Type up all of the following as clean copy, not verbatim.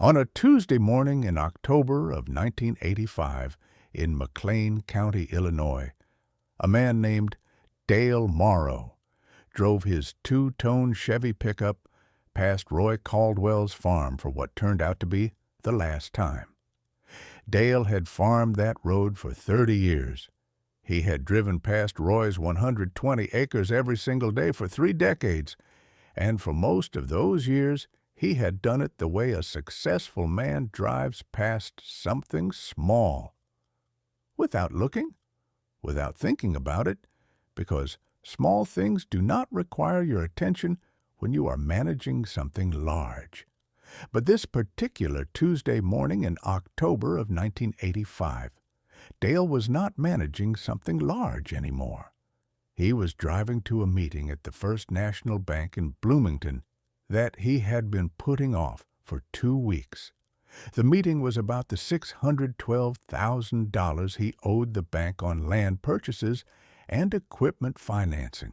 On a Tuesday morning in October of 1985 in McLean County, Illinois, a man named Dale Morrow drove his two-tone Chevy pickup past Roy Caldwell's farm for what turned out to be the last time. Dale had farmed that road for 30 years. He had driven past Roy's 120 acres every single day for 3 decades, and for most of those years he had done it the way a successful man drives past something small. Without looking, without thinking about it, because small things do not require your attention when you are managing something large. But this particular Tuesday morning in October of 1985, Dale was not managing something large anymore. He was driving to a meeting at the First National Bank in Bloomington that he had been putting off for 2 weeks. The meeting was about the $612,000 he owed the bank on land purchases and equipment financing.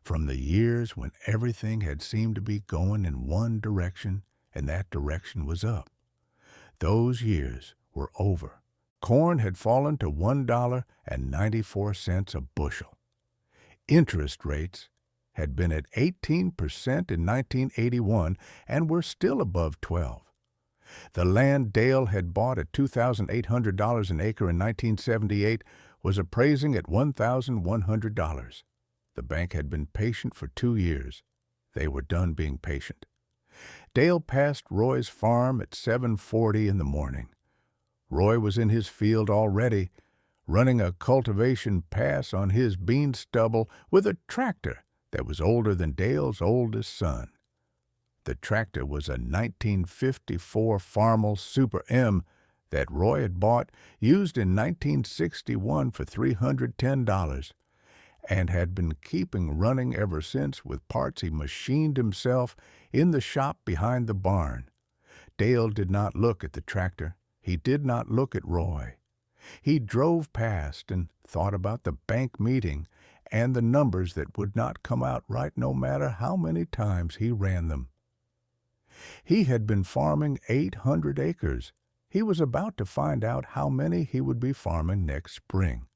From the years when everything had seemed to be going in one direction, and that direction was up. Those years were over. Corn had fallen to $1.94 a bushel. Interest rates had been at 18% in 1981 and were still above 12%. The land Dale had bought at $2,800 an acre in 1978 was appraising at $1,100. The bank had been patient for 2 years. They were done being patient. Dale passed Roy's farm at 7:40 in the morning. Roy was in his field already, running a cultivation pass on his bean stubble with a tractor that was older than Dale's oldest son. The tractor was a 1954 Farmall Super M that Roy had bought, used in 1961 for $310, and had been keeping running ever since with parts he machined himself in the shop behind the barn. Dale did not look at the tractor. He did not look at Roy. He drove past and thought about the bank meeting and the numbers that would not come out right no matter how many times he ran them. He had been farming 800 acres. He was about to find out how many he would be farming next spring.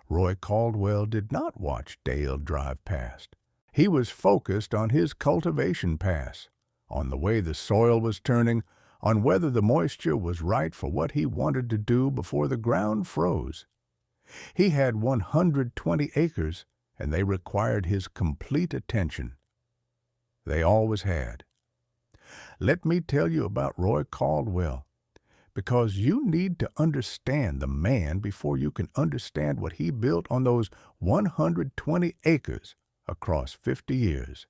Roy Caldwell did not watch Dale drive past. He was focused on his cultivation pass, on the way the soil was turning, on whether the moisture was right for what he wanted to do before the ground froze. He had 120 acres, and they required his complete attention. They always had. Let me tell you about Roy Caldwell, because you need to understand the man before you can understand what he built on those 120 acres across 50 years.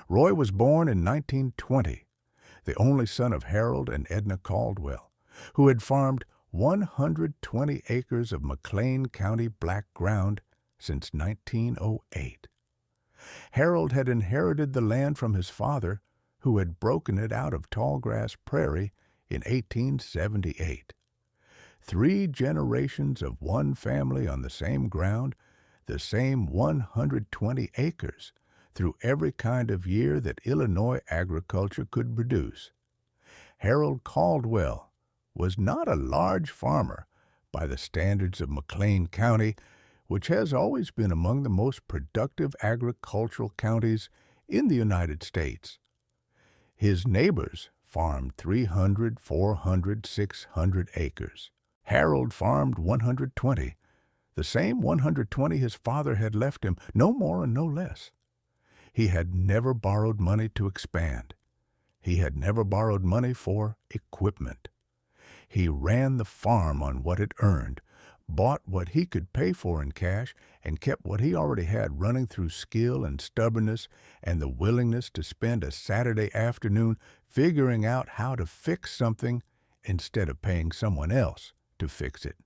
Roy was born in 1920, the only son of Harold and Edna Caldwell, who had farmed 120 acres of McLean County black ground since 1908. Harold had inherited the land from his father, who had broken it out of tallgrass prairie in 1878. 3 generations of one family on the same ground, the same 120 acres, through every kind of year that Illinois agriculture could produce. Harold Caldwell was not a large farmer by the standards of McLean County, which has always been among the most productive agricultural counties in the United States. His neighbors farmed 300, 400, 600 acres. Harold farmed 120, the same 120 his father had left him, no more and no less. He had never borrowed money to expand. He had never borrowed money for equipment. He ran the farm on what it earned, bought what he could pay for in cash, and kept what he already had running through skill and stubbornness and the willingness to spend a Saturday afternoon figuring out how to fix something instead of paying someone else to fix it.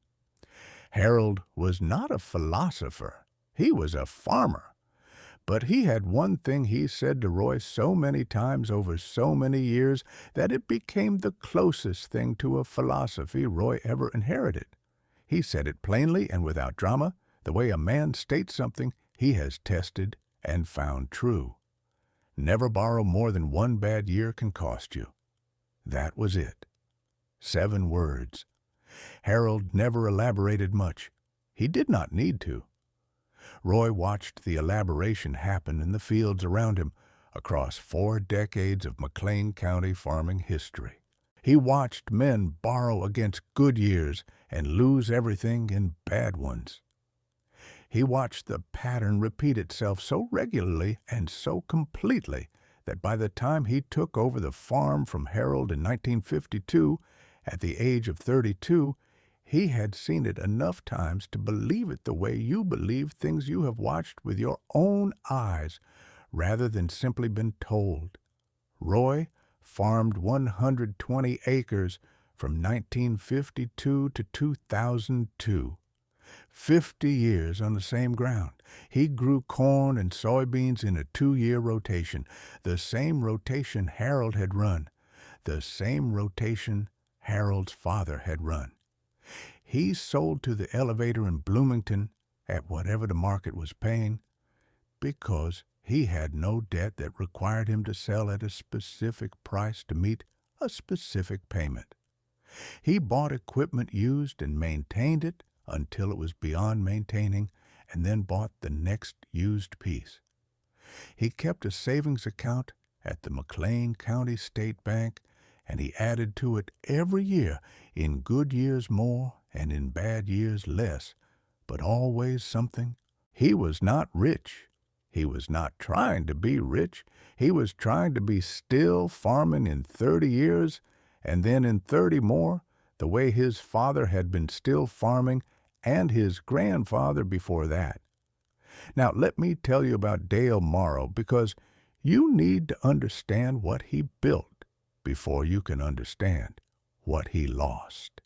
Harold was not a philosopher. He was a farmer. But he had one thing he said to Roy so many times over so many years that it became the closest thing to a philosophy Roy ever inherited. He said it plainly and without drama, the way a man states something he has tested and found true. Never borrow more than one bad year can cost you. That was it. 7 words. Harold never elaborated much. He did not need to. Roy watched the elaboration happen in the fields around him across 4 decades of McLean County farming history. He watched men borrow against good years and lose everything in bad ones. He watched the pattern repeat itself so regularly and so completely that by the time he took over the farm from Harold in 1952, at the age of 32, he had seen it enough times to believe it the way you believe things you have watched with your own eyes rather than simply been told. Roy farmed 120 acres from 1952 to 2002. 50 years on the same ground. He grew corn and soybeans in a 2-year rotation, the same rotation Harold had run, the same rotation Harold's father had run. He sold to the elevator in Bloomington at whatever the market was paying because he had no debt that required him to sell at a specific price to meet a specific payment. He bought equipment used and maintained it until it was beyond maintaining, and then bought the next used piece. He kept a savings account at the McLean County State Bank, and he added to it every year, in good years more and in bad years less, but always something. He was not rich. He was not trying to be rich. He was trying to be still farming in 30 years, and then in 30 more, the way his father had been still farming and his grandfather before that. Now, let me tell you about Dale Morrow, because you need to understand what he built before you can understand what he lost.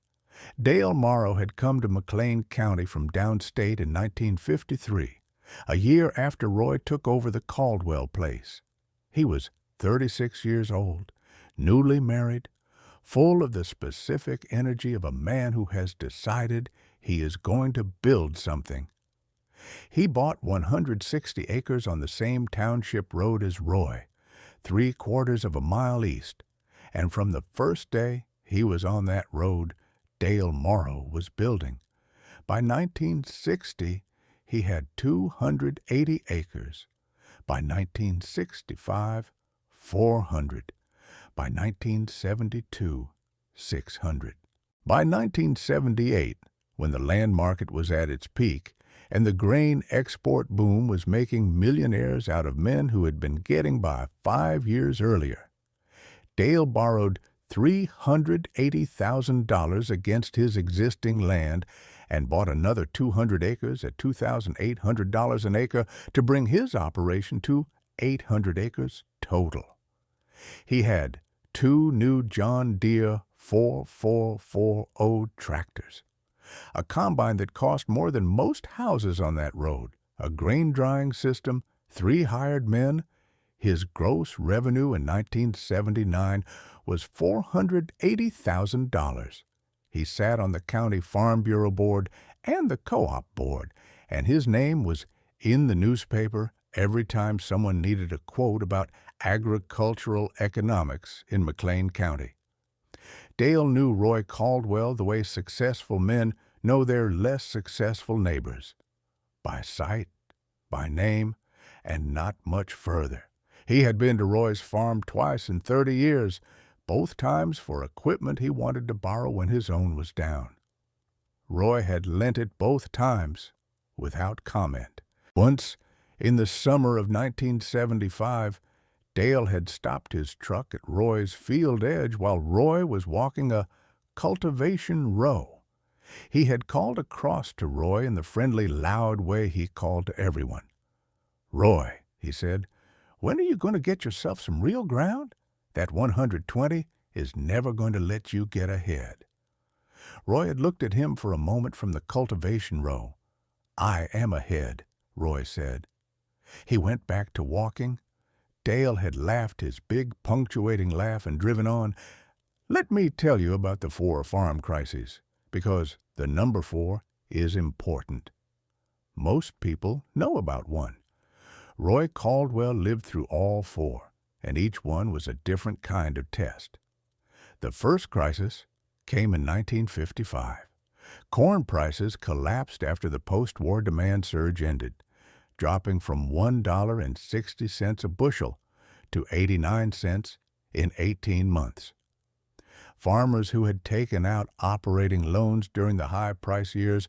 Dale Morrow had come to McLean County from downstate in 1953, a year after Roy took over the Caldwell place. He was 36 years old, newly married, full of the specific energy of a man who has decided he is going to build something. He bought 160 acres on the same township road as Roy, 3/4 of a mile east, and from the first day he was on that road, Dale Morrow was building. By 1960, he had 280 acres. By 1965, 400. By 1972, 600. By 1978, when the land market was at its peak and the grain export boom was making millionaires out of men who had been getting by 5 years earlier, Dale borrowed $380,000 against his existing land and bought another 200 acres at $2,800 an acre to bring his operation to 800 acres total. He had 2 new John Deere 4440 tractors, a combine that cost more than most houses on that road, a grain drying system, 3 hired men. His gross revenue in 1979 was $480,000. He sat on the County Farm Bureau Board and the Co-op Board, and his name was in the newspaper every time someone needed a quote about agricultural economics in McLean County. Dale knew Roy Caldwell the way successful men know their less successful neighbors, by sight, by name, and not much further. He had been to Roy's farm twice in 30 years, both times for equipment he wanted to borrow when his own was down. Roy had lent it both times, without comment. Once, in the summer of 1975, Dale had stopped his truck at Roy's field edge while Roy was walking a cultivation row. He had called across to Roy in the friendly, loud way he called to everyone. "Roy," he said, "when are you going to get yourself some real ground? That 120 is never going to let you get ahead." Roy had looked at him for a moment from the cultivation row. "I am ahead," Roy said. He went back to walking. Dale had laughed his big punctuating laugh and driven on. Let me tell you about the 4 farm crises, because the number 4 is important. Most people know about one. Roy Caldwell lived through all 4, and each one was a different kind of test. The first crisis came in 1955. Corn prices collapsed after the post-war demand surge ended, dropping from $1.60 a bushel to 89 cents in 18 months. Farmers who had taken out operating loans during the high-price years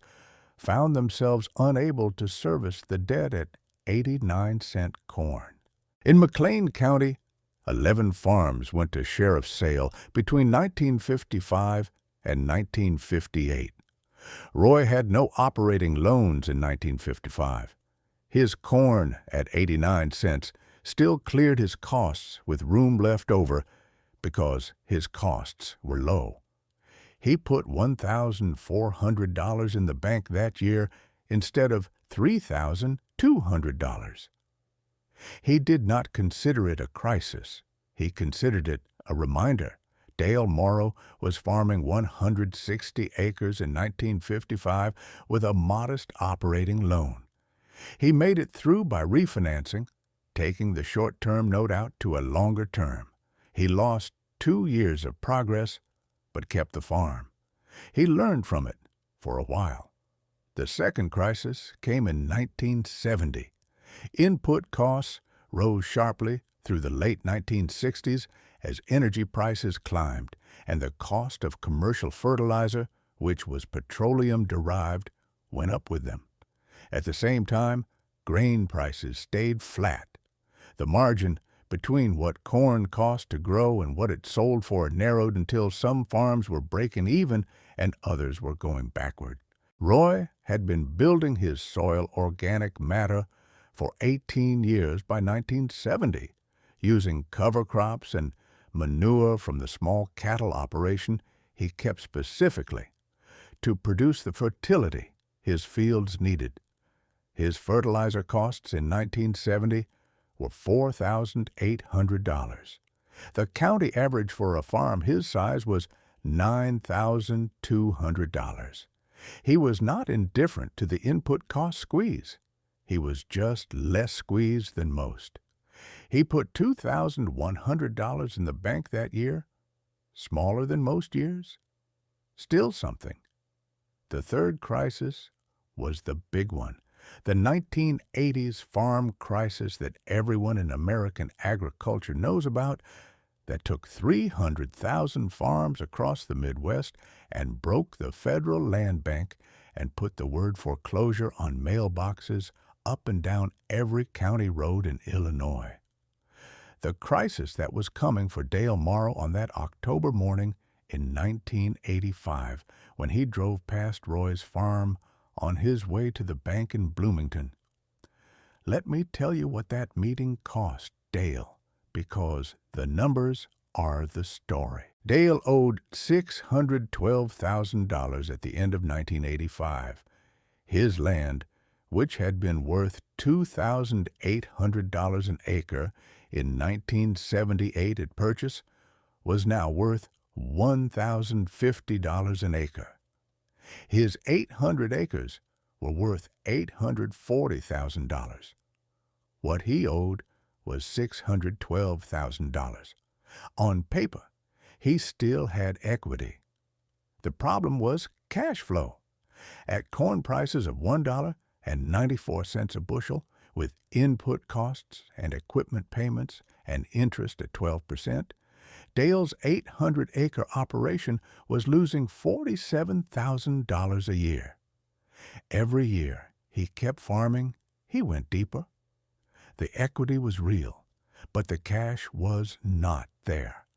found themselves unable to service the debt at 89-cent corn. In McLean County, 11 farms went to sheriff's sale between 1955 and 1958. Roy had no operating loans in 1955. His corn, at 89 cents, still cleared his costs with room left over because his costs were low. He put $1,400 in the bank that year instead of $3,200. He did not consider it a crisis. He considered it a reminder. Dale Morrow was farming 160 acres in 1955 with a modest operating loan. He made it through by refinancing, taking the short-term note out to a longer term. He lost 2 years of progress, but kept the farm. He learned from it for a while. The second crisis came in 1970. Input costs rose sharply through the late 1960s as energy prices climbed, and the cost of commercial fertilizer, which was petroleum-derived, went up with them. At the same time, grain prices stayed flat. The margin between what corn cost to grow and what it sold for narrowed until some farms were breaking even and others were going backward. Roy had been building his soil organic matter for 18 years by 1970, using cover crops and manure from the small cattle operation he kept specifically to produce the fertility his fields needed. His fertilizer costs in 1970 were $4,800. The county average for a farm his size was $9,200. He was not indifferent to the input cost squeeze. He was just less squeezed than most. He put $2,100 in the bank that year, smaller than most years, still something. The third crisis was the big one, the 1980s farm crisis that everyone in American agriculture knows about, that took 300,000 farms across the Midwest and broke the federal land bank and put the word foreclosure on mailboxes up and down every county road in Illinois. The crisis that was coming for Dale Morrow on that October morning in 1985 when he drove past Roy's farm on his way to the bank in Bloomington. Let me tell you what that meeting cost Dale, because the numbers are the story. Dale owed $612,000 at the end of 1985. His land, which had been worth $2,800 an acre in 1978 at purchase, was now worth $1,050 an acre. His 800 acres were worth $840,000. What he owed was $612,000. On paper, he still had equity. The problem was cash flow. At corn prices of $1.94 a bushel, with input costs and equipment payments and interest at 12%, Dale's 800-acre operation was losing $47,000 a year. Every year he kept farming, he went deeper. The equity was real, but the cash was not there,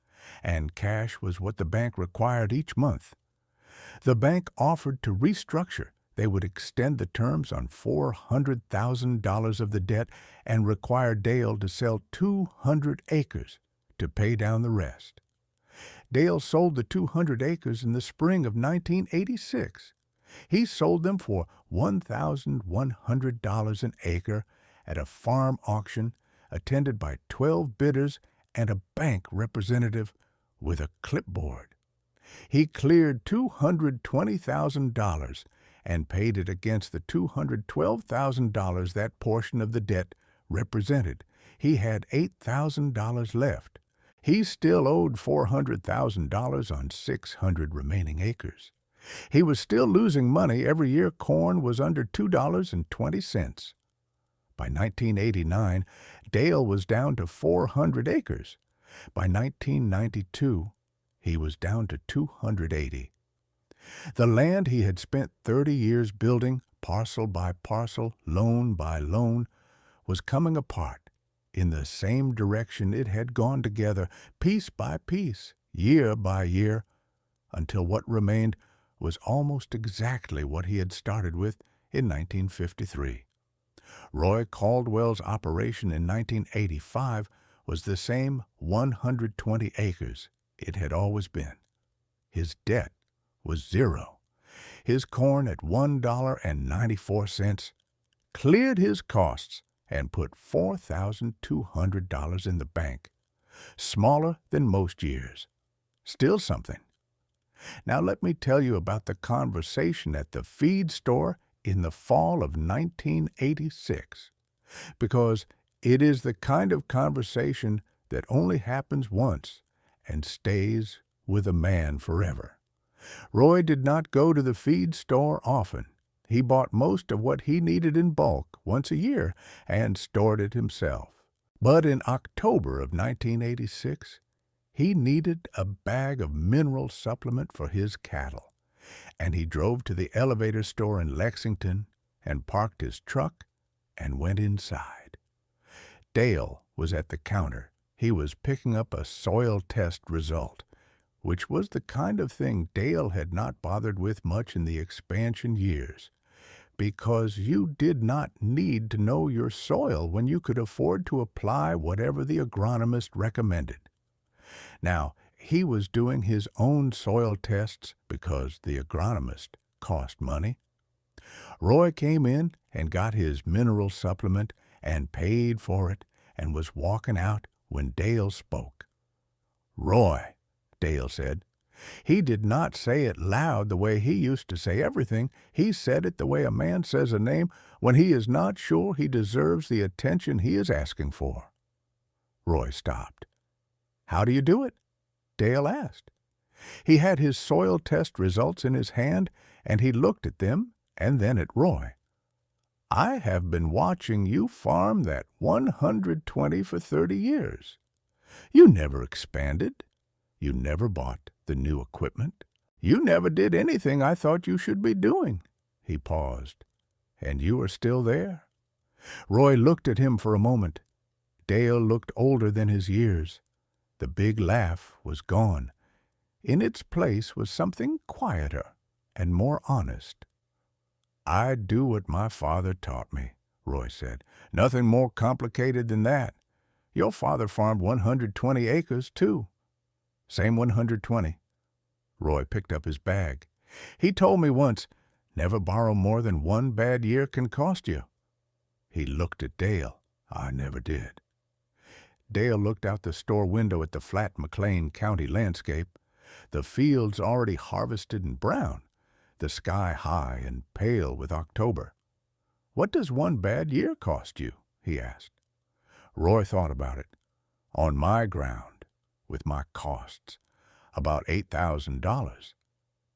and cash was what the bank required each month. The bank offered to restructure. They would extend the terms on $400,000 of the debt and require Dale to sell 200 acres to pay down the rest. Dale sold the 200 acres in the spring of 1986. He sold them for $1,100 an acre at a farm auction attended by 12 bidders and a bank representative with a clipboard. He cleared $220,000 and paid it against the $212,000 that portion of the debt represented. He had $8,000 left. He still owed $400,000 on 600 remaining acres. He was still losing money every year corn was under $2.20. By 1989, Dale was down to 400 acres. By 1992, he was down to 280. The land he had spent 30 years building, parcel by parcel, loan by loan, was coming apart in the same direction it had gone together, piece by piece, year by year, until what remained was almost exactly what he had started with in 1953. Roy Caldwell's operation in 1985 was the same 120 acres it had always been. His debt was zero. His corn at $1.94 cleared his costs and put $4,200 in the bank. Smaller than most years. Still something. Now let me tell you about the conversation at the feed store in the fall of 1986, because it is the kind of conversation that only happens once and stays with a man forever. Roy did not go to the feed store often. He bought most of what he needed in bulk once a year and stored it himself. But in October of 1986, he needed a bag of mineral supplement for his cattle, and he drove to the elevator store in Lexington and parked his truck and went inside. Dale was at the counter. He was picking up a soil test result, which was the kind of thing Dale had not bothered with much in the expansion years, because you did not need to know your soil when you could afford to apply whatever the agronomist recommended. Now, he was doing his own soil tests because the agronomist cost money. Roy came in and got his mineral supplement and paid for it and was walking out when Dale spoke. "Roy," Dale said. He did not say it loud the way he used to say everything. He said it the way a man says a name when he is not sure he deserves the attention he is asking for. Roy stopped. "How do you do it?" Dale asked. He had his soil test results in his hand, and he looked at them and then at Roy. "I have been watching you farm that 120 for 30 years. You never expanded. You never bought the new equipment. You never did anything I thought you should be doing." He paused. "And you are still there?" Roy looked at him for a moment. Dale looked older than his years. The big laugh was gone. In its place was something quieter and more honest. "I do what my father taught me," Roy said. "Nothing more complicated than that. Your father farmed 120 acres, too." "Same 120. Roy picked up his bag. "He told me once, never borrow more than one bad year can cost you." He looked at Dale. "I never did." Dale looked out the store window at the flat McLean County landscape, the fields already harvested and brown, the sky high and pale with October. "What does one bad year cost you?" he asked. Roy thought about it. "On my ground, with my costs, about $8,000.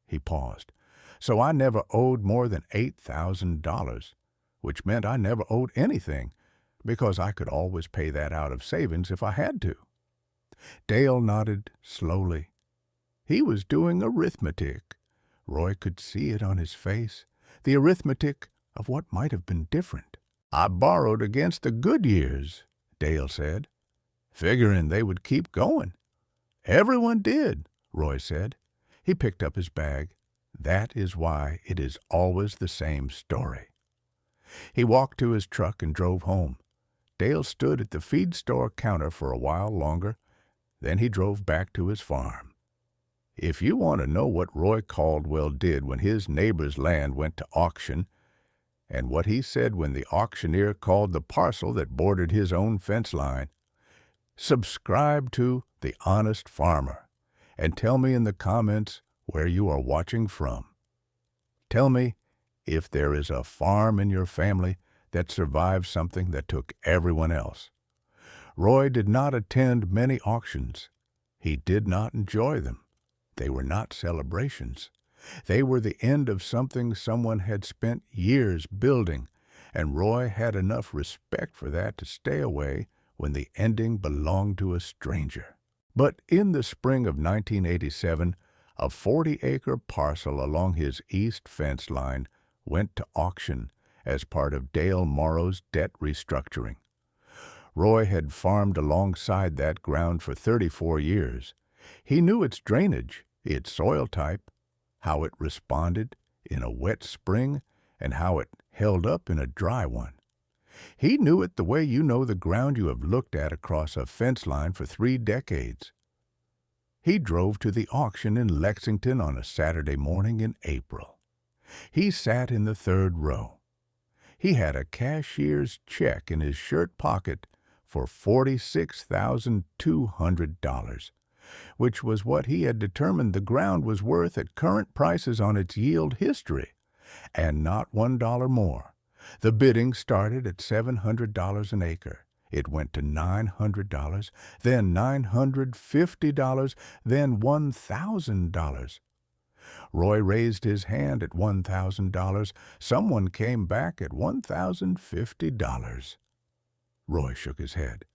He paused. "So I never owed more than $8,000, which meant I never owed anything, because I could always pay that out of savings if I had to." Dale nodded slowly. He was doing arithmetic. Roy could see it on his face, the arithmetic of what might have been different. "I borrowed against the good years," Dale said, "figuring they would keep going." "Everyone did," Roy said. He picked up his bag. "That is why it is always the same story." He walked to his truck and drove home. Dale stood at the feed store counter for a while longer. Then he drove back to his farm. If you want to know what Roy Caldwell did when his neighbor's land went to auction, and what he said when the auctioneer called the parcel that bordered his own fence line, subscribe to The Honest Farmer and tell me in the comments where you are watching from. Tell me if there is a farm in your family that survived something that took everyone else. Roy did not attend many auctions. He did not enjoy them. They were not celebrations. They were the end of something someone had spent years building, and Roy had enough respect for that to stay away when the ending belonged to a stranger. But in the spring of 1987, a 40-acre parcel along his east fence line went to auction as part of Dale Morrow's debt restructuring. Roy had farmed alongside that ground for 34 years. He knew its drainage, its soil type, how it responded in a wet spring, and how it held up in a dry one. He knew it the way you know the ground you have looked at across a fence line for 3 decades. He drove to the auction in Lexington on a Saturday morning in April. He sat in the 3rd row. He had a cashier's check in his shirt pocket for $46,200, which was what he had determined the ground was worth at current prices on its yield history, and not $1 more. The bidding started at $700 an acre. It went to $900, then $950, then $1,000. Roy raised his hand at $1,000. Someone came back at $1,050. Roy shook his head.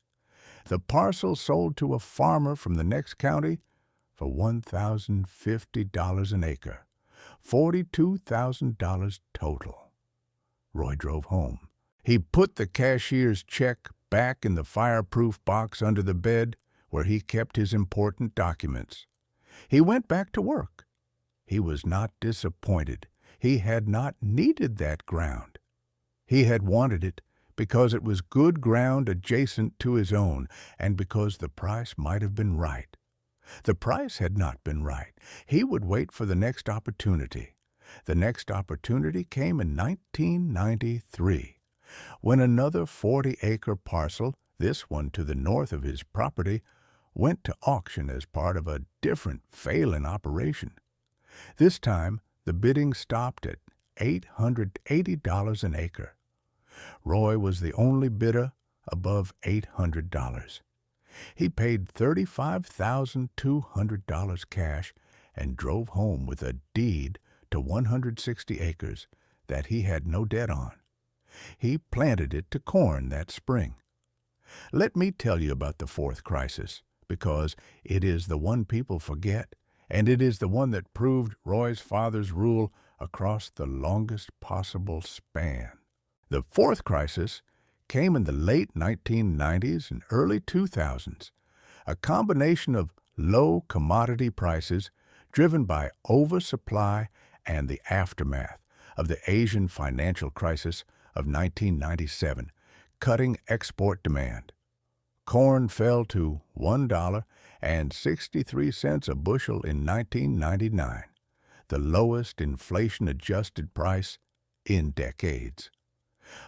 The parcel sold to a farmer from the next county for $1,050 an acre, $42,000 total. Roy drove home. He put the cashier's check back in the fireproof box under the bed where he kept his important documents. He went back to work. He was not disappointed. He had not needed that ground. He had wanted it because it was good ground adjacent to his own, and because the price might have been right. The price had not been right. He would wait for the next opportunity. The next opportunity came in 1993, when another 40-acre parcel, this one to the north of his property, went to auction as part of a different failing operation. This time, the bidding stopped at $880 an acre. Roy was the only bidder above $800. He paid $35,200 cash and drove home with a deed to 160 acres that he had no debt on. He planted it to corn that spring. Let me tell you about the 4th crisis, because it is the one people forget, and it is the one that proved Roy's father's rule across the longest possible span. The 4th crisis came in the late 1990s and early 2000s, a combination of low commodity prices driven by oversupply and the aftermath of the Asian financial crisis of 1997, cutting export demand. Corn fell to $1.63 a bushel in 1999, the lowest inflation-adjusted price in decades.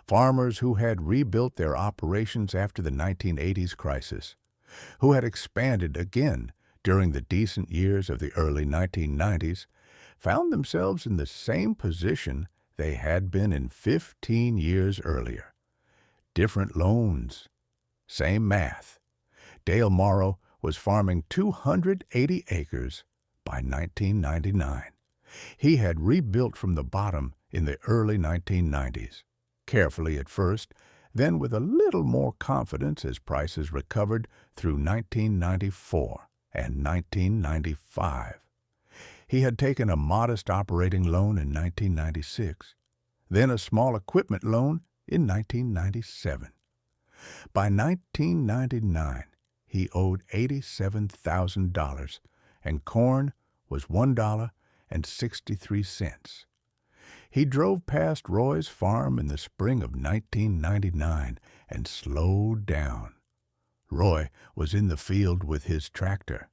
Farmers who had rebuilt their operations after the 1980s crisis, who had expanded again during the decent years of the early 1990s, found themselves in the same position they had been in 15 years earlier. Different loans, same math. Dale Morrow was farming 280 acres by 1999. He had rebuilt from the bottom in the early 1990s. Carefully at first, then with a little more confidence as prices recovered through 1994 and 1995. He had taken a modest operating loan in 1996, then a small equipment loan in 1997. By 1999, he owed $87,000, and corn was $1.63. He drove past Roy's farm in the spring of 1999 and slowed down. Roy was in the field with his tractor.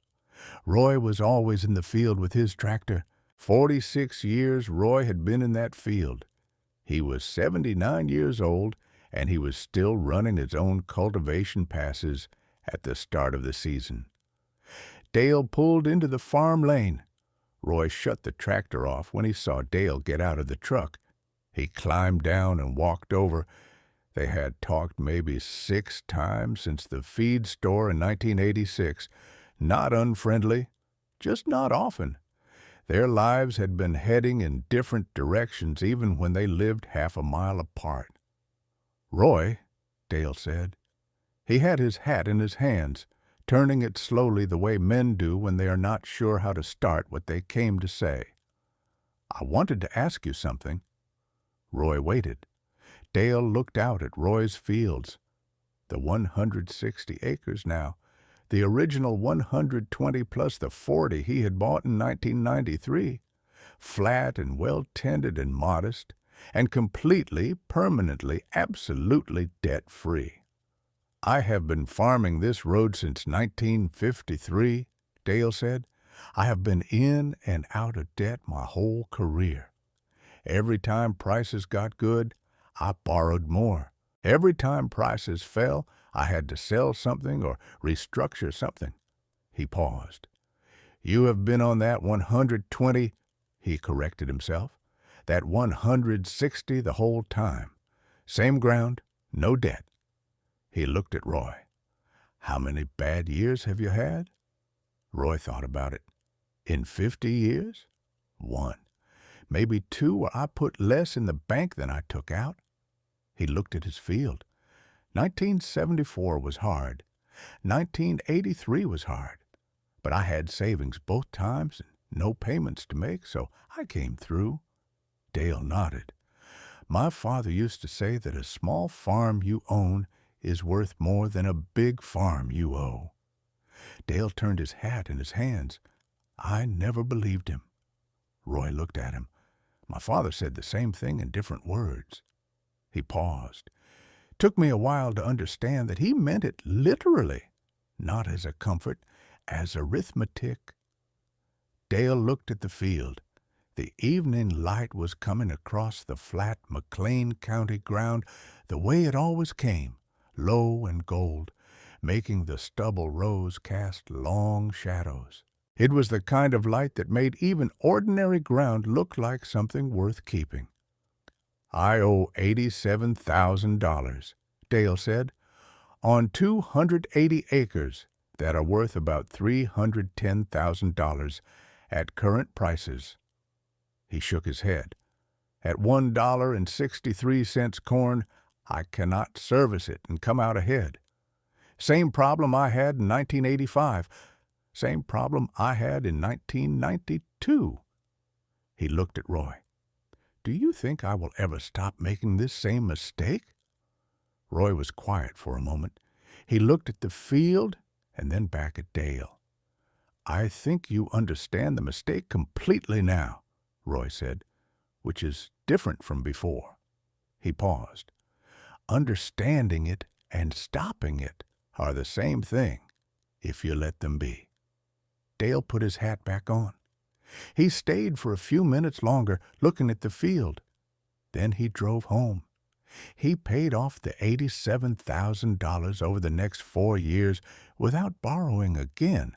Roy was always in the field with his tractor. 46 years Roy had been in that field. He was 79 years old, and he was still running his own cultivation passes at the start of the season. Dale pulled into the farm lane. Roy shut the tractor off when he saw Dale get out of the truck. He climbed down and walked over. They had talked maybe 6 times since the feed store in 1986. not unfriendly, just not often. Their lives had been heading in different directions even when they lived half a mile apart. "Roy," Dale said. He had his hat in his hands, turning it slowly the way men do when they are not sure how to start what they came to say. "I wanted to ask you something." Roy waited. Dale looked out at Roy's fields. The 160 acres now, the original 120 plus the 40 he had bought in 1993, flat and well-tended and modest, and completely, permanently, absolutely debt-free. "I have been farming this road since 1953, Dale said. "I have been in and out of debt my whole career. Every time prices got good, I borrowed more. Every time prices fell, I had to sell something or restructure something." He paused. "You have been on that 120, he corrected himself, that 160 the whole time. Same ground, no debt." He looked at Roy. "How many bad years have you had?" Roy thought about it. "In 50 years? 1. Maybe 2 where I put less in the bank than I took out." He looked at his field. 1974 was hard. 1983 was hard. But I had savings both times and no payments to make, so I came through." Dale nodded. "My father used to say that a small farm you own is worth more than a big farm you owe." Dale turned his hat in his hands. "I never believed him." Roy looked at him. "My father said the same thing in different words." He paused. Took me a while to understand that he meant it literally, not as a comfort, as arithmetic. Dale looked at the field. The evening light was coming across the flat McLean County ground the way it always came, low and gold, making the stubble rows cast long shadows. It was the kind of light that made even ordinary ground look like something worth keeping. "I owe $87,000, Dale said, "on 280 acres that are worth about $310,000 at current prices." He shook his head. "At $1.63 corn, I cannot service it and come out ahead. Same problem I had in 1985. Same problem I had in 1992. He looked at Roy. "Do you think I will ever stop making this same mistake?" Roy was quiet for a moment. He looked at the field and then back at Dale. "I think you understand the mistake completely now," Roy said, "which is different from before." He paused. "Understanding it and stopping it are the same thing, if you let them be." Dale put his hat back on. He stayed for a few minutes longer, looking at the field. Then he drove home. He paid off the $87,000 over the next 4 years without borrowing again.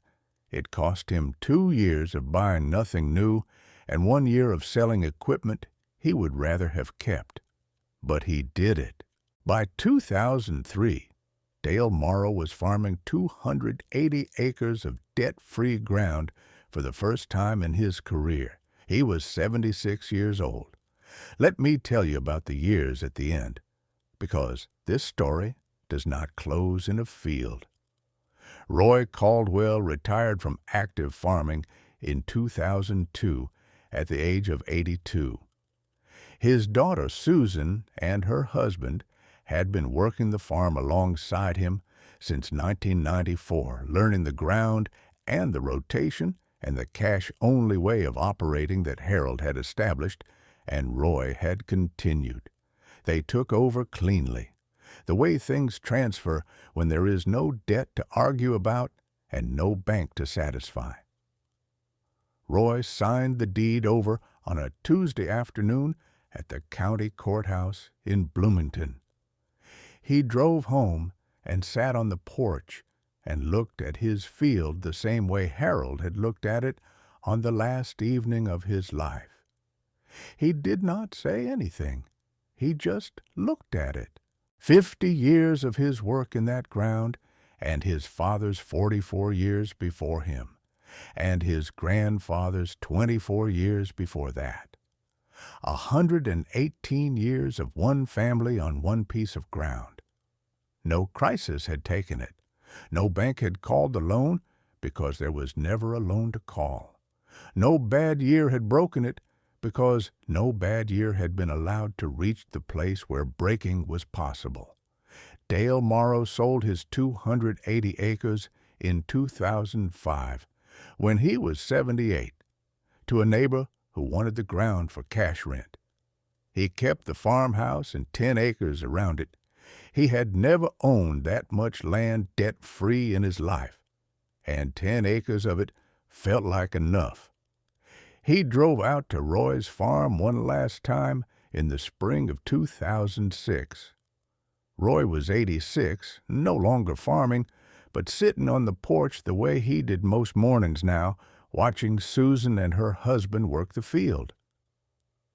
It cost him 2 years of buying nothing new and 1 year of selling equipment he would rather have kept. But he did it. By 2003, Dale Morrow was farming 280 acres of debt-free ground for the first time in his career. He was 76 years old. Let me tell you about the years at the end, because this story does not close in a field. Roy Caldwell retired from active farming in 2002 at the age of 82. His daughter Susan and her husband had been working the farm alongside him since 1994, learning the ground and the rotation and the cash-only way of operating that Harold had established, and Roy had continued. They took over cleanly, the way things transfer when there is no debt to argue about and no bank to satisfy. Roy signed the deed over on a Tuesday afternoon at the county courthouse in Bloomington. He drove home and sat on the porch and looked at his field the same way Harold had looked at it on the last evening of his life. He did not say anything. He just looked at it. 50 years of his work in that ground and his father's 44 years before him, and his grandfather's 24 years before that. 118 years of one family on one piece of ground. No crisis had taken it. No bank had called the loan because there was never a loan to call. No bad year had broken it because no bad year had been allowed to reach the place where breaking was possible. Dale Morrow sold his 280 acres in 2005 when he was 78 to a neighbor who wanted the ground for cash rent. He kept the farmhouse and 10 acres around it. He had never owned that much land debt-free in his life, and 10 acres of it felt like enough. He drove out to Roy's farm one last time in the spring of 2006. Roy was 86, no longer farming, but sitting on the porch the way he did most mornings now, watching Susan and her husband work the field.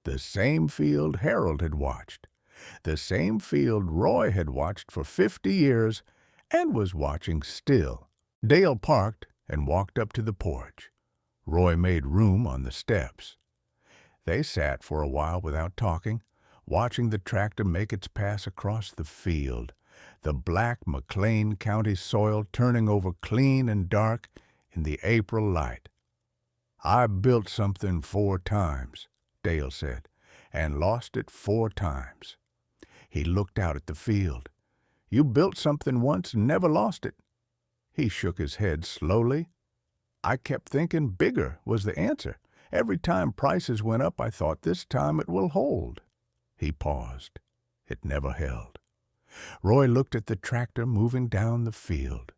The same field Harold had watched. The same field Roy had watched for 50 years and was watching still. Dale parked and walked up to the porch. Roy made room on the steps. They sat for a while without talking, watching the tractor make its pass across the field, the black McLean County soil turning over clean and dark in the April light. "I built something 4 times," Dale said, "and lost it 4 times." He looked out at the field. "You built something once and never lost it." He shook his head slowly. "I kept thinking bigger was the answer. Every time prices went up, I thought this time it will hold." He paused. It never held. Roy looked at the tractor moving down the field.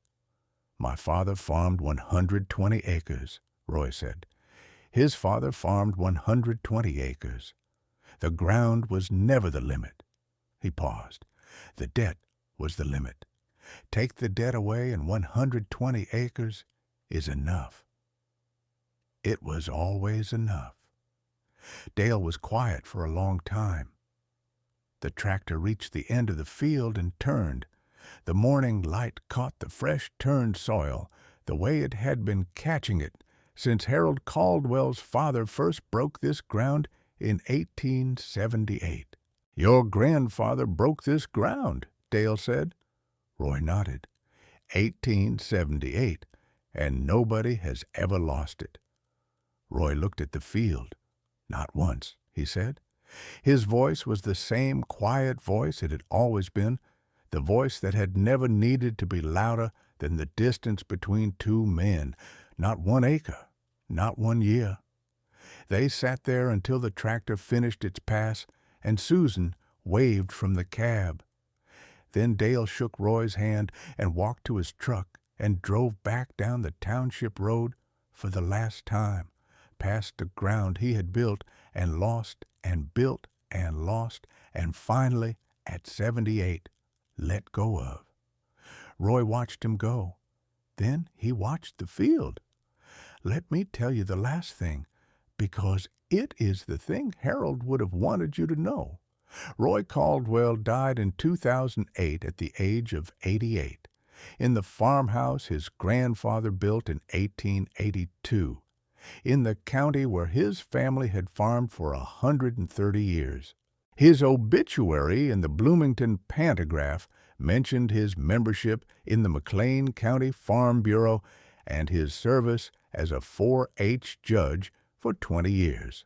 "My father farmed 120 acres, Roy said. His father farmed 120 acres. The ground was never the limit." He paused. "The debt was the limit. Take the debt away and 120 acres is enough." It was always enough. Dale was quiet for a long time. The tractor reached the end of the field and turned. The morning light caught the fresh turned soil the way it had been catching it since Harold Caldwell's father first broke this ground in 1878. "Your grandfather broke this ground," Dale said. Roy nodded. 1878, and nobody has ever lost it. Roy looked at the field. "Not once," he said. His voice was the same quiet voice it had always been, the voice that had never needed to be louder than the distance between 2 men, not 1 acre, not 1 year. They sat there until the tractor finished its pass and Susan waved from the cab. Then Dale shook Roy's hand and walked to his truck and drove back down the township road for the last time, past the ground he had built and lost and built and lost and finally, at 78, let go of. Roy watched him go. Then he watched the field. Let me tell you the last thing, because it is the thing Harold would have wanted you to know. Roy Caldwell died in 2008 at the age of 88, in the farmhouse his grandfather built in 1882, in the county where his family had farmed for 130 years. His obituary in the Bloomington Pantagraph mentioned his membership in the McLean County Farm Bureau and his service as a 4-H judge for 20 years.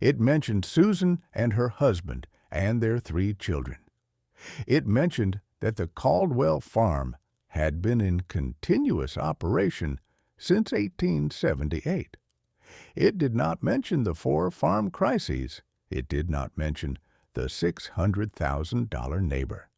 It mentioned Susan and her husband and their 3 children. It mentioned that the Caldwell farm had been in continuous operation since 1878. It did not mention the 4 farm crises. It did not mention the $600,000 neighbor.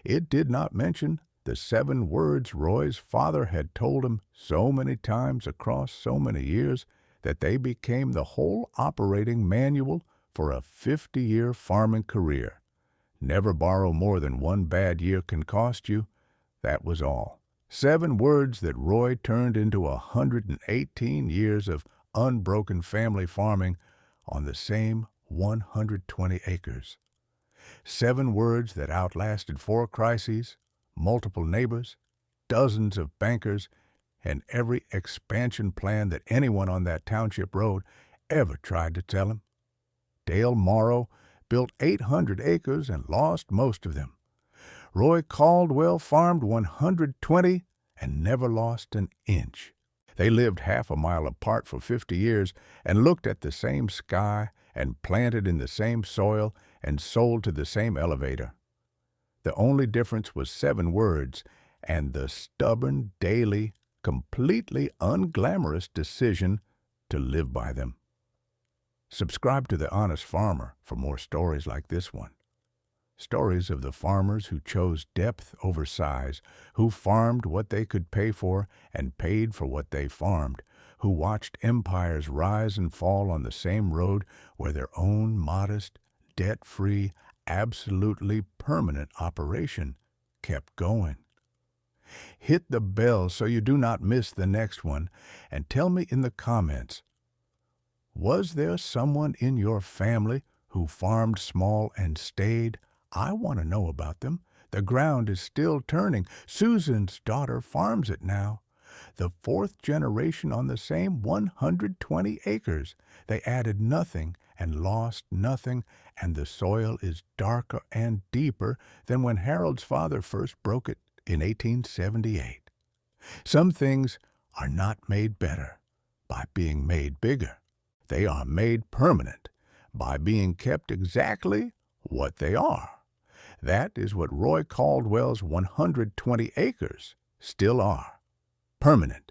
It did not mention the 7 words Roy's father had told him so many times across so many years that they became the whole operating manual for a 50-year farming career. Never borrow more than 1 bad year can cost you. That was all. 7 words that Roy turned into 118 years of unbroken family farming on the same 120 acres. 7 words that outlasted 4 crises, multiple neighbors, dozens of bankers, and every expansion plan that anyone on that township road ever tried to tell him. Dale Morrow built 800 acres and lost most of them. Roy Caldwell farmed 120 and never lost an inch. They lived half a mile apart for 50 years and looked at the same sky and planted in the same soil and sold to the same elevator. The only difference was 7 words and the stubborn, daily, completely unglamorous decision to live by them. Subscribe to The Honest Farmer for more stories like this one. Stories of the farmers who chose depth over size, who farmed what they could pay for and paid for what they farmed, who watched empires rise and fall on the same road where their own modest, debt-free, absolutely permanent operation kept going. Hit the bell so you do not miss the next one, and tell me in the comments, was there someone in your family who farmed small and stayed? I want to know about them. The ground is still turning. Susan's daughter farms it now. The 4th generation on the same 120 acres. They added nothing and lost nothing, and the soil is darker and deeper than when Harold's father first broke it in 1878. Some things are not made better by being made bigger. They are made permanent by being kept exactly what they are. That is what Roy Caldwell's 120 acres still are. Permanent.